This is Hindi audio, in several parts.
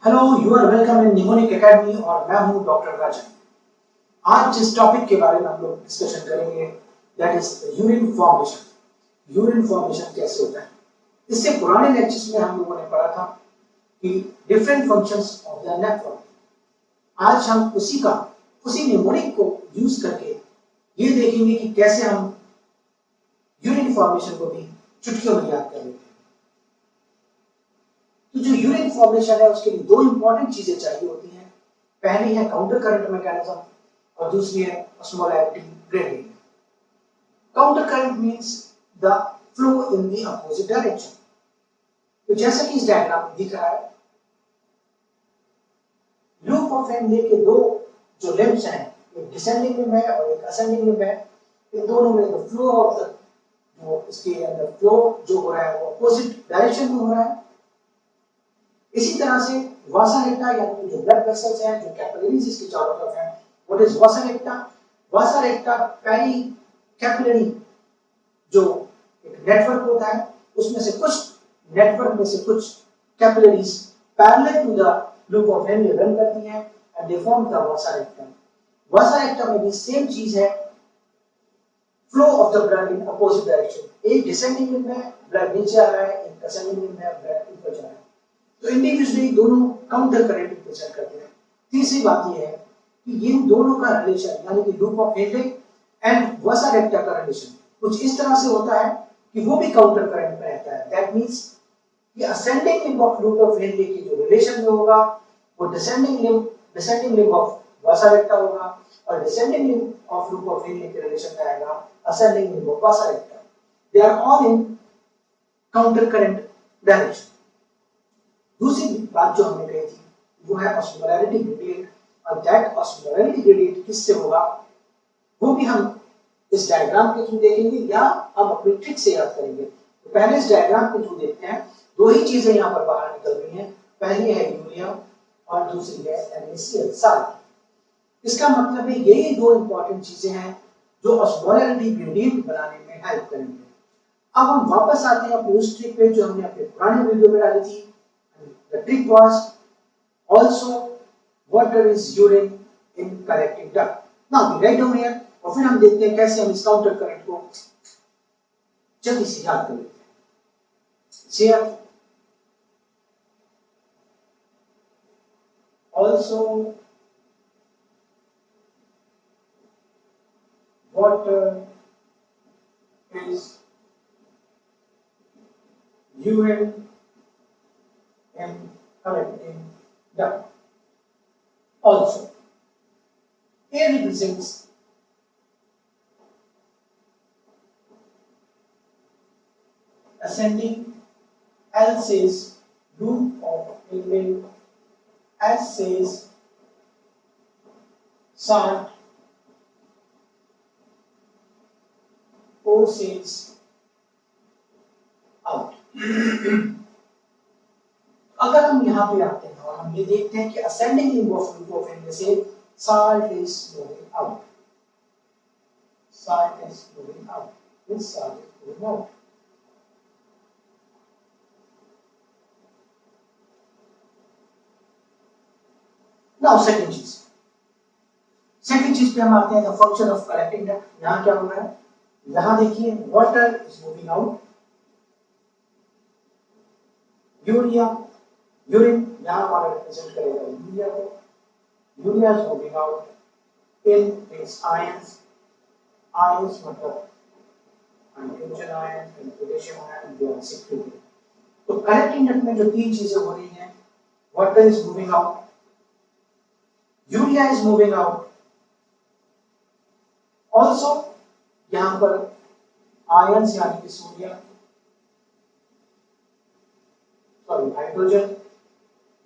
Hello, you are welcome in mnemonic academy और मैं हूं डॉक्टर राजन। आज जिस टॉपिक के बारे में हम लोग डिस्कशन करेंगे that is urine formation. Urine formation कैसे होता है? इससे पुराने लेक्चर्स में हम लोगों ने पढ़ा था कि different functions of the nephron. आज हम उसी निमोनिक को यूज करके ये देखेंगे कि कैसे हम यूरिन फॉर्मेशन को भी चुटकियों में याद कर लेते हैं। तो जो यूरिन फॉर्मेशन है उसके लिए दो इंपॉर्टेंट चीजें चाहिए होती हैं। पहली है काउंटर करंट मैकेनिज्म और दूसरी है osmolarity gradient. Counter current means the flow in the opposite direction. तो जैसा कि इस डायग्राम में दिख रहा है, लूप ऑफ हेनले के दो जो लिम्ब्स हैं, एक डिसेंडिंग लिम्ब है और एक असेंडिंग लिम्ब है। इन दोनों में द फ्लो ऑफ द जो इसके अंदर फ्लो जो हो रहा है वो अपोजिट डायरेक्शन में हो रहा है। इसी तरह से वासा रेक्टा यानी जो ब्लड वेसल्स हैं, जो कैपिलरीज इसके चारों तरफ हैं, what is vasa recta? Vasa recta peri capillary जो एक नेटवर्क होता है, उसमें से कुछ नेटवर्क में से कुछ capillaries parallel to the loop of Henle run करती हैं and they form the vasa recta. Vasa recta में भी सेम चीज है, flow of the blood in opposite direction. एक डिसेंडिंग लिम्ब है, ब्लड नीचे आ रहा है, एक असेंडिंग लिम्ब है, ब्लड ऊपर जा रहा है। तो इंडिविजुअली दोनों काउंटर करंट रिप्रेजेंट करते हैं। तीसरी बात यह है कि ये दोनों का रिलेशन यानी कि लूप ऑफ हेनले एंड वासा रेक्टा का रिलेशन कुछ इस तरह से होता है कि वो भी काउंटर करंट में रहता है। दैट मींस कि ascending limb of loop of Henle की जो रिलेशन में होगा वो descending limb of vasa recta होगा और descending limb of loop of Henle के रिलेशन में आएगा ascending limb of vasa recta. They are all in counter current direction. दूसरी बात जो हमने कही थी वो है ऑस्मोलैरिटी ग्रेडियंट, और दैट ऑस्मोलैरिटी ग्रेडियंट किससे होगा वो भी हम इस डायग्राम के थ्रू देखेंगे या हम अपनी ट्रिक से याद करेंगे। तो पहले इस डायग्राम के थ्रू देखते हैं। दो ही चीजें यहाँ पर बाहर निकल रही हैं, पहली है यूरिया और दूसरी है NaCl साल्ट। इसका मतलब है यही दो इंपॉर्टेंट चीजें हैं जो ऑस्मोलैरिटी ग्रेडियंट बनाने में हेल्प करेंगे। अब हम वापस आते हैं अपनी उस ट्रिक पे जो हमने अपने पुराने वीडियो में डाली थी। The trick was also water is urine in collecting duct. Now we write down here और फिर हम देखते हैं कैसे हम इस काउंटर करंट को जल्दी से याद कर लेते हैं। Here also water is urine and collecting duct. Also, A represents ascending, L says loop of Henle, S says salt, O says out. अगर हम यहाँ पे आते हैं और हम ये देखते हैं कि ascending limb of loop of Henle से salt is moving out. Salt is moving out. This salt is moving out. Now second चीज पे हम आते हैं, the function of collecting duct। यहाँ क्या हो रहा है? यहाँ देखिए water is moving out, urine यहाँ हमारा रिप्रेजेंट करेगा यूरिया को। Urea is moving out in its ions मतलब hydrogen ion and potassium ion, they are secreted. तो कलेक्टिंग डक्ट में जो तीन चीजें हो रही हैं, water is moving out, urea is moving out, also यहाँ पर आयंस यानी कि sodium hydrogen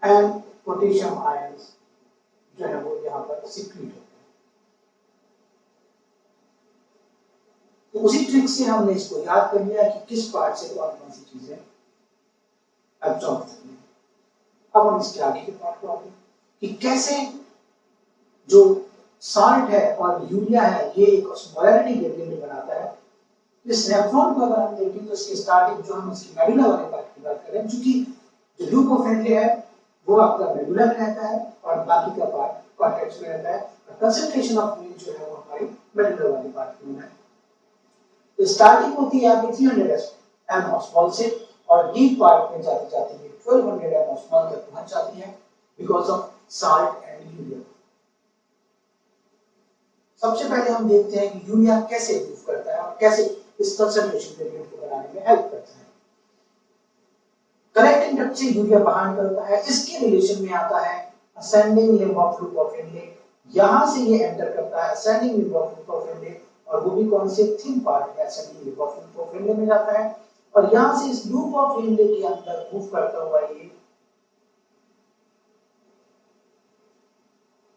and potassium ions जो है वो यहाँ पर सीक्रेट होते हैं। तो उसी ट्रिक से हमने इसको याद कर लिया कि किस पार्ट से कौन कौन सी चीजें एब्जॉर्ब करती हैं। अब हम इसके आगे के पार्ट को आते हैं कि कैसे जो साल्ट है और यूरिया है ये एक ऑस्मोलैरिटी ग्रेडियंट बनाता है। इस नेफ्रॉन को अगर हम देखें तो इसकी स्टार्टिंग जो हम इसकी मेडुला वाले पार्ट की बात करें, चूंकि जो लूप ऑफ हेनले है वो आपका मेडुला में रहता है और बाकी का पार्ट कॉर्टेक्स में रहता है। कंसंट्रेशन ऑफ मील जो है वो हमारी मेडुला वाली पार्ट में है। तो स्टार्टिंग होती है आपकी 300 एमओस्मॉल से और डीप पार्ट में जाते जाते ये 1200 एमओस्मॉल तक पहुंच जाती है because of salt and urea. सबसे पहले हम देखते हैं कि यूरिया कैसे मूव करता है और कैसे इस कंसंट्रेशन ग्रेडियंट को बनाने में हेल्प करता है। कलेक्टिंग डक्ट से यूरिया बाहर निकलता है, इसके रिलेशन में आता है ascending limb of loop of Henley. यहां से ये एंटर करता है ascending limb of loop of Henley और वो भी कौन से थिन पार्ट है ascending limb of loop of Henle में जाता है और यहां से इस लूप ऑफ हेनले के अंदर मूव करता हुआ ये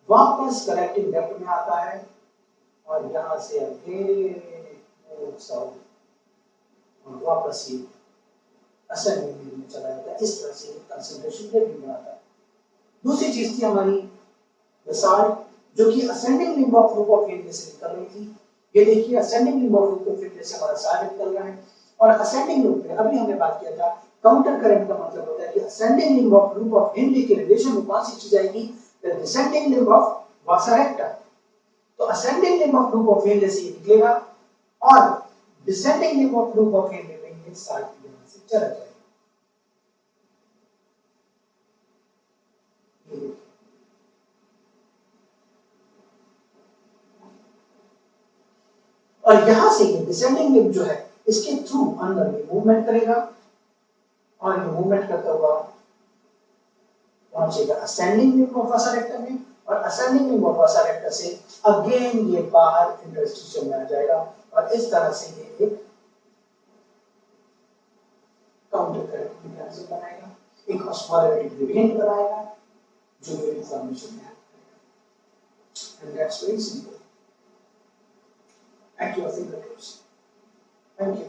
वापस कलेक्टिंग डक्ट में आता है और यहां से अगेन साउथ और वापस ये असेंडिंग में चला जाता है। इस तरह से कंसंट्रेशन ग्रेडियंट बनाता है। दूसरी चीज थी हमारी साल्ट जो कि ascending limb of loop of Henle से निकल रही थी। ये देखिए ascending limb of loop of Henle से हमारा साल्ट निकल रहा है और असेंडिंग लूप में अभी हमने बात किया था काउंटर करंट का मतलब होता है कि ascending limb of loop of Henle के रिलेशन में कौन सी चीज आएगी the descending limb of vasa recta. तो ascending limb of loop of Henle से निकलेगा और descending limb of loop of Henle में ये साल्ट से चला जाएगा। और यहां से ये डिसेंडिंग लिम्ब जो है इसके थ्रू अंदर में मूवमेंट करेगा और ये मूवमेंट करता हुआ पहुंचेगा ascending limb of vasa recta में और असेंडिंग लिम्ब ऑफ वासा रेक्टा से अगेन ये बाहर इंटरस्टिशियम में आ जाएगा और इस तरह से ये एक काउंटर करंट मैकेनिज्म बनाएगा, एक ऑस्मोलैरिटी ग्रेडियंट बनाएगा जो वेव फॉर्मेशन में हेल्प करेगा। And that's very simple at your fingertips. Thank you.